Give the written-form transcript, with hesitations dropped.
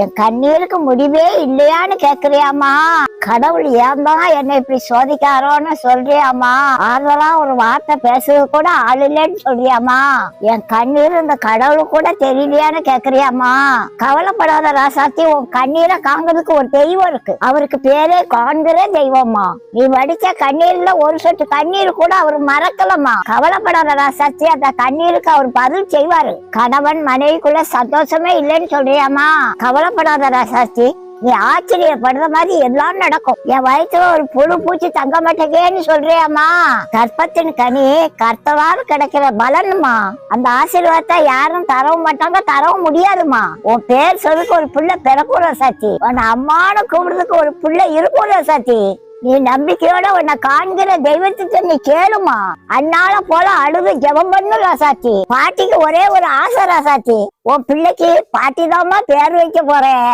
என் கண்ணீருக்கு முடிவே இல்லையான்னு கேக்குறியாமா? கடவுள் ஏன் தான் என்னை இப்படி சோதிக்காரோன்னு சொல்றியாமா? அதெல்லாம் ஒரு வார்த்தை பேசுறது கூட ஆள் இல்லைன்னு சொல்றியாமா? என் கண்ணீர் இந்த கடவுள் கூட தெரியலையான்னு கேக்குறியாமா? கவலைப்படாத ராசாத்தி, உன் கண்ணீரை காண்கிறதுக்கு ஒரு தெய்வம் இருக்கு. அவருக்கு பேரே காண்கிற தெய்வமா. நீ வடிச்ச கண்ணீர்ல ஒரு சொட்டு கண்ணீர் கூட அவர் மறக்கலமா. கவலைப்படாத ராசாத்தி, அந்த கண்ணீருக்கு அவர் பதில் செய்வாரு. கணவன் மனைவிக்குள்ள சந்தோஷமே இல்லைன்னு சொல்றியாமா? கவலைப்படாத ராசாத்தி, நீ ஆச்சரியப்படுற மாதிரி எல்லாம் நடக்கும். என் வயிற்றுல ஒரு புழு பூச்சி தங்க மாட்டேங்கன்னு சொல்றியாமா? கற்பத்தின் கனி கர்த்தரால் கிடைக்கிற பலனுமா. அந்த ஆசீர்வாதத்தை யாரும் தரவும் மாட்டாங்க, தரவும் முடியாதுமா. உன் பேர் சொல்றதுக்கு ஒரு புள்ள பிறக்கும் ராசாத்தி. உன் அம்மானு கூப்பிடுறதுக்கு ஒரு புள்ள இருக்கும் ராசாத்தி. நீ நம்பிக்கையோட உன்னை காண்கிற தெய்வத்துக்கு நீ கேளுமா. அண்ணால போல அழுது ஜெபம் பண்ணு ராசாத்தி. பாட்டிக்கு ஒரே ஒரு ஆசை ராசாத்தி, உன் பிள்ளைக்கு பாட்டி தாமா பேர் வைக்க போறேன்.